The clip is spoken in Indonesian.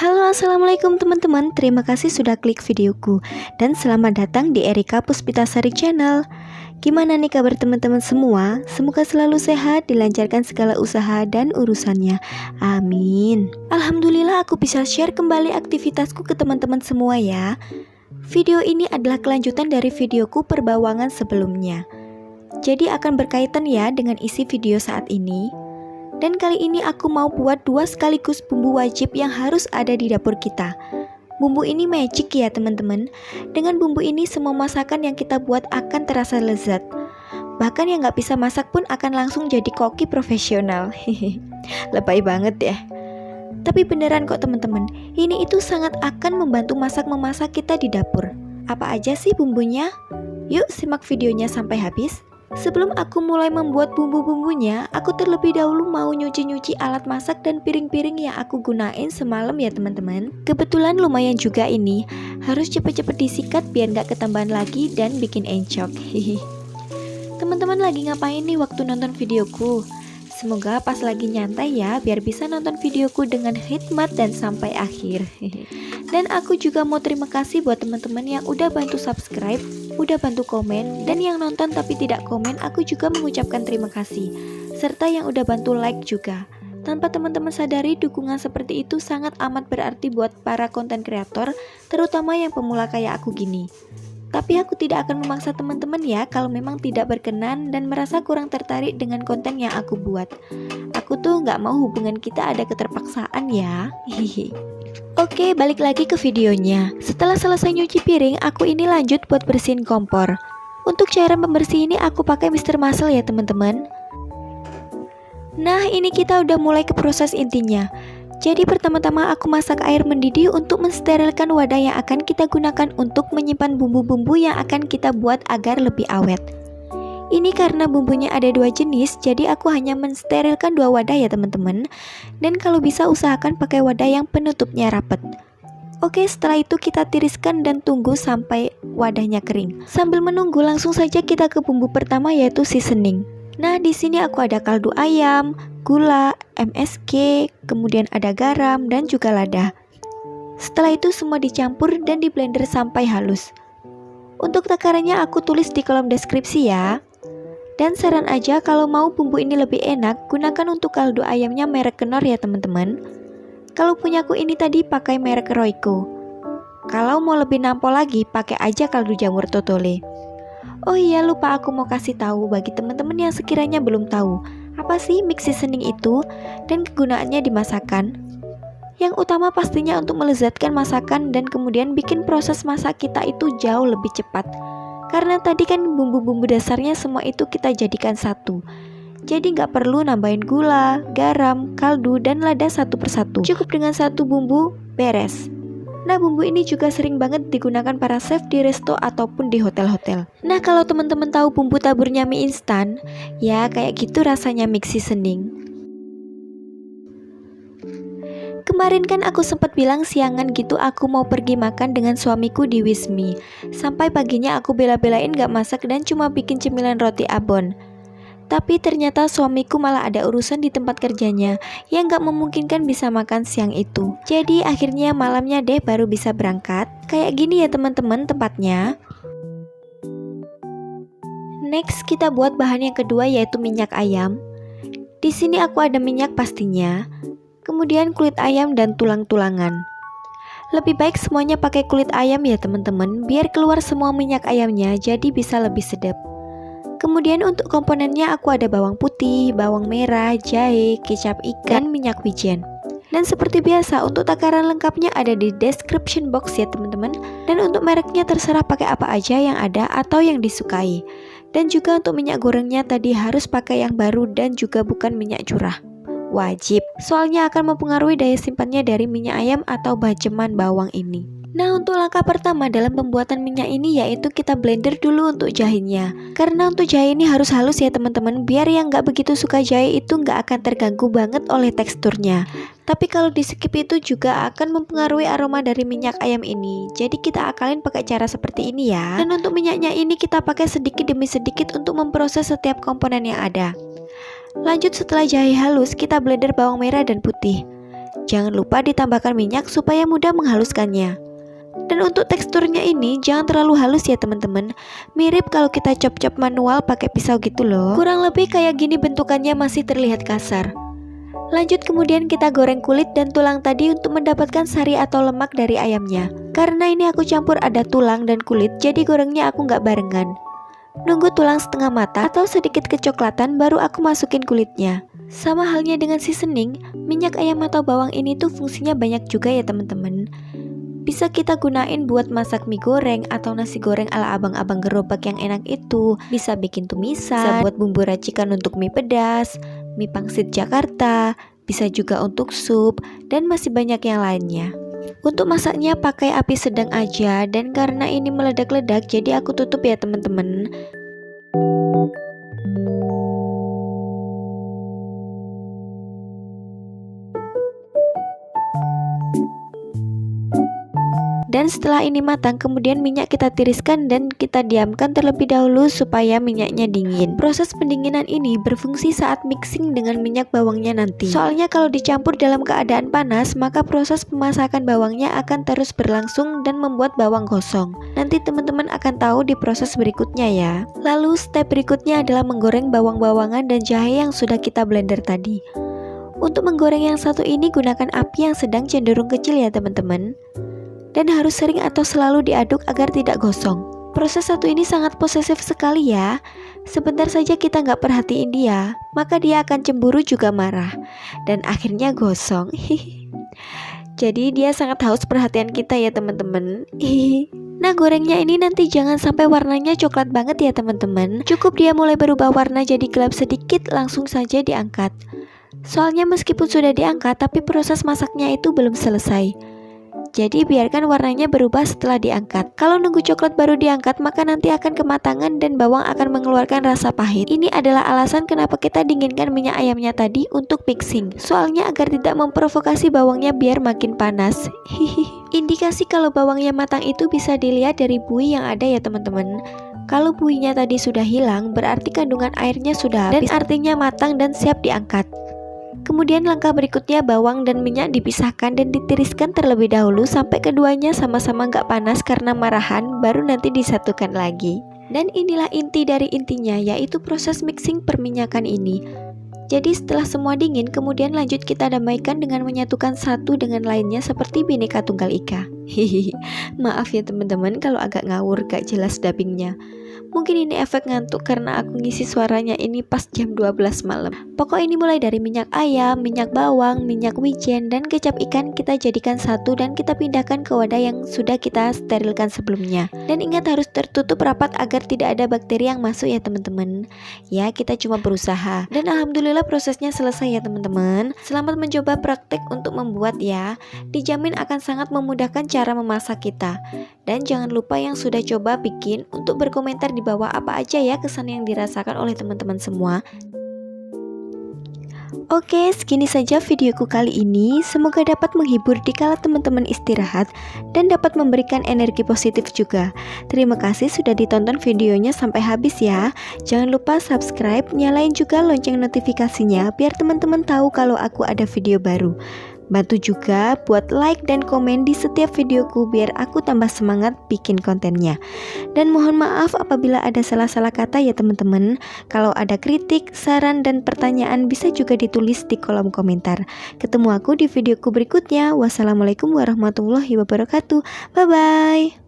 Halo, assalamualaikum teman-teman. Terima kasih sudah klik videoku dan selamat datang di Erika Puspitasari Channel. Gimana nih kabar teman-teman semua? Semoga selalu sehat, dilancarkan segala usaha dan urusannya. Amin. Alhamdulillah aku bisa share kembali aktivitasku ke teman-teman semua ya. Video ini adalah kelanjutan dari videoku perbawangan sebelumnya. Jadi akan berkaitan ya dengan isi video saat ini. Dan kali ini aku mau buat 2 sekaligus bumbu wajib yang harus ada di dapur kita. Bumbu ini magic ya teman-teman. Dengan bumbu ini semua masakan yang kita buat akan terasa lezat. Bahkan yang gak bisa masak pun akan langsung jadi koki profesional. Lebay banget ya. Tapi beneran kok teman-teman, ini itu sangat akan membantu memasak kita di dapur. Apa aja sih bumbunya? Yuk simak videonya sampai habis. Sebelum aku mulai membuat bumbu-bumbunya, aku terlebih dahulu mau nyuci-nyuci alat masak dan piring-piring yang aku gunain semalam ya teman-teman. Kebetulan lumayan juga ini, harus cepet-cepet disikat biar gak ketambahan lagi dan bikin encok. Teman-teman lagi ngapain nih waktu nonton videoku? Semoga pas lagi nyantai ya, biar bisa nonton videoku dengan hikmat dan sampai akhir. Dan aku juga mau terima kasih buat teman-teman yang udah bantu subscribe, udah bantu komen, dan yang nonton tapi tidak komen, aku juga mengucapkan terima kasih. Serta yang udah bantu like juga. Tanpa teman-teman sadari, dukungan seperti itu sangat amat berarti buat para konten kreator, terutama yang pemula kayak aku gini. Tapi aku tidak akan memaksa teman-teman ya kalau memang tidak berkenan dan merasa kurang tertarik dengan konten yang aku buat. Aku tuh nggak mau hubungan kita ada keterpaksaan ya. Oke, balik lagi ke videonya. Setelah selesai nyuci piring, aku ini lanjut buat bersihin kompor. Untuk cairan pembersih ini aku pakai Mr. Muscle ya teman-teman. Nah, ini kita udah mulai ke proses intinya. Jadi pertama-tama aku masak air mendidih untuk mensterilkan wadah yang akan kita gunakan untuk menyimpan bumbu-bumbu yang akan kita buat agar lebih awet. Ini karena bumbunya ada 2 jenis, jadi aku hanya mensterilkan 2 wadah ya teman-teman. Dan kalau bisa usahakan pakai wadah yang penutupnya rapat. Oke, setelah itu kita tiriskan dan tunggu sampai wadahnya kering. Sambil menunggu langsung saja kita ke bumbu pertama yaitu seasoning. Nah, di sini aku ada kaldu ayam, gula, MSG, kemudian ada garam dan juga lada. Setelah itu semua dicampur dan di blender sampai halus. Untuk takarannya aku tulis di kolom deskripsi ya. Dan saran aja kalau mau bumbu ini lebih enak, gunakan untuk kaldu ayamnya merek Knorr ya teman-teman. Kalau punyaku ini tadi pakai merek Royco. Kalau mau lebih nampol lagi, pakai aja kaldu jamur totole. Oh iya, lupa aku mau kasih tahu bagi teman-teman yang sekiranya belum tahu, apa sih mix seasoning itu dan kegunaannya di masakan. Yang utama pastinya untuk melezatkan masakan dan kemudian bikin proses masak kita itu jauh lebih cepat. Karena tadi kan bumbu-bumbu dasarnya semua itu kita jadikan satu. Jadi nggak perlu nambahin gula, garam, kaldu, dan lada satu persatu. Cukup dengan satu bumbu, beres. Nah, bumbu ini juga sering banget digunakan para chef di resto ataupun di hotel-hotel. Nah, kalau teman-teman tahu bumbu taburnya mie instan, ya kayak gitu rasanya mix seasoning. Kemarin kan aku sempat bilang siangan gitu aku mau pergi makan dengan suamiku di Wismi. Sampai paginya aku bela-belain gak masak dan cuma bikin cemilan roti abon. Tapi ternyata suamiku malah ada urusan di tempat kerjanya yang gak memungkinkan bisa makan siang itu. Jadi akhirnya malamnya deh baru bisa berangkat. Kayak gini ya teman-teman tempatnya. Next kita buat bahan yang kedua yaitu minyak ayam. Di sini aku ada minyak pastinya. Kemudian kulit ayam dan tulang-tulangan. Lebih baik semuanya pakai kulit ayam ya teman-teman, biar keluar semua minyak ayamnya jadi bisa lebih sedap. Kemudian untuk komponennya aku ada bawang putih, bawang merah, jahe, kecap ikan, minyak wijen. Dan seperti biasa untuk takaran lengkapnya ada di description box ya teman-teman. Dan untuk mereknya terserah pakai apa aja yang ada atau yang disukai. Dan juga untuk minyak gorengnya tadi harus pakai yang baru dan juga bukan minyak curah. Wajib, soalnya akan mempengaruhi daya simpannya dari minyak ayam atau bajeman bawang ini. Nah, untuk langkah pertama dalam pembuatan minyak ini yaitu kita blender dulu untuk jahenya. Karena untuk jahe ini harus halus ya teman-teman, biar yang nggak begitu suka jahe itu nggak akan terganggu banget oleh teksturnya. Tapi kalau di skip itu juga akan mempengaruhi aroma dari minyak ayam ini. Jadi kita akalin pakai cara seperti ini ya. Dan untuk minyaknya ini kita pakai sedikit demi sedikit untuk memproses setiap komponen yang ada. Lanjut setelah jahe halus, kita blender bawang merah dan putih. Jangan lupa ditambahkan minyak supaya mudah menghaluskannya. Dan untuk teksturnya ini jangan terlalu halus ya teman-teman. Mirip kalau kita chop-chop manual pakai pisau gitu loh. Kurang lebih kayak gini bentukannya, masih terlihat kasar. Lanjut kemudian kita goreng kulit dan tulang tadi untuk mendapatkan sari atau lemak dari ayamnya. Karena ini aku campur ada tulang dan kulit, jadi gorengnya aku nggak barengan. Nunggu tulang setengah matang atau sedikit kecoklatan baru aku masukin kulitnya. Sama halnya dengan seasoning, minyak ayam atau bawang ini tuh fungsinya banyak juga ya teman-teman. Bisa kita gunain buat masak mie goreng atau nasi goreng ala abang-abang gerobak yang enak itu. Bisa bikin tumisan, bisa buat bumbu racikan untuk mie pedas, mie pangsit Jakarta, bisa juga untuk sup, dan masih banyak yang lainnya. Untuk masaknya pakai api sedang aja, dan karena ini meledak-ledak jadi aku tutup ya teman-teman. Dan setelah ini matang, kemudian minyak kita tiriskan dan kita diamkan terlebih dahulu supaya minyaknya dingin. Proses pendinginan ini berfungsi saat mixing dengan minyak bawangnya nanti. Soalnya kalau dicampur dalam keadaan panas, maka proses pemasakan bawangnya akan terus berlangsung dan membuat bawang gosong. Nanti teman-teman akan tahu di proses berikutnya ya. Lalu step berikutnya adalah menggoreng bawang-bawangan dan jahe yang sudah kita blender tadi. Untuk menggoreng yang satu ini gunakan api yang sedang cenderung kecil ya teman-teman. Dan harus sering atau selalu diaduk agar tidak gosong. Proses satu ini sangat posesif sekali ya. Sebentar saja kita nggak perhatiin dia, maka dia akan cemburu juga marah. Dan akhirnya gosong. Jadi dia sangat haus perhatian kita ya teman-teman. Nah gorengnya ini nanti jangan sampai warnanya coklat banget ya teman-teman. Cukup dia mulai berubah warna jadi gelap sedikit, langsung saja diangkat. Soalnya meskipun sudah diangkat, tapi proses masaknya itu belum selesai. Jadi biarkan warnanya berubah setelah diangkat. Kalau nunggu coklat baru diangkat, maka nanti akan kematangan dan bawang akan mengeluarkan rasa pahit. Ini adalah alasan kenapa kita dinginkan minyak ayamnya tadi untuk mixing. Soalnya agar tidak memprovokasi bawangnya biar makin panas. Indikasi kalau bawangnya matang itu bisa dilihat dari buih yang ada ya teman-teman. Kalau buihnya tadi sudah hilang, berarti kandungan airnya sudah habis, dan artinya matang dan siap diangkat. Kemudian langkah berikutnya bawang dan minyak dipisahkan dan ditiriskan terlebih dahulu sampai keduanya sama-sama nggak panas karena marahan, baru nanti disatukan lagi. Dan inilah inti dari intinya, yaitu proses mixing perminyakan ini. Jadi setelah semua dingin, kemudian lanjut kita damaikan dengan menyatukan satu dengan lainnya seperti Bhinneka Tunggal Ika. Maaf ya teman-teman kalau agak ngawur gak jelas dubbingnya. Mungkin ini efek ngantuk karena aku ngisi suaranya ini pas jam 12 malam. Pokok ini mulai dari minyak ayam, minyak bawang, minyak wijen, dan kecap ikan kita jadikan satu dan kita pindahkan ke wadah yang sudah kita sterilkan sebelumnya. Dan ingat harus tertutup rapat agar tidak ada bakteri yang masuk ya teman-teman. Ya kita cuma berusaha. Dan alhamdulillah prosesnya selesai ya teman-teman. Selamat mencoba praktek untuk membuat ya. Dijamin akan sangat memudahkan cara memasak kita. Dan jangan lupa yang sudah coba bikin untuk berkomentar di bawah apa aja ya kesan yang dirasakan oleh teman-teman semua. Oke, segini saja videoku kali ini. Semoga dapat menghibur dikala teman-teman istirahat dan dapat memberikan energi positif juga. Terima kasih sudah ditonton videonya sampai habis ya. Jangan lupa subscribe, nyalain juga lonceng notifikasinya biar teman-teman tahu kalau aku ada video baru. Bantu juga buat like dan komen di setiap videoku biar aku tambah semangat bikin kontennya. Dan mohon maaf apabila ada salah-salah kata ya teman-teman. Kalau ada kritik, saran, dan pertanyaan bisa juga ditulis di kolom komentar. Ketemu aku di videoku berikutnya. Wassalamualaikum warahmatullahi wabarakatuh. Bye-bye.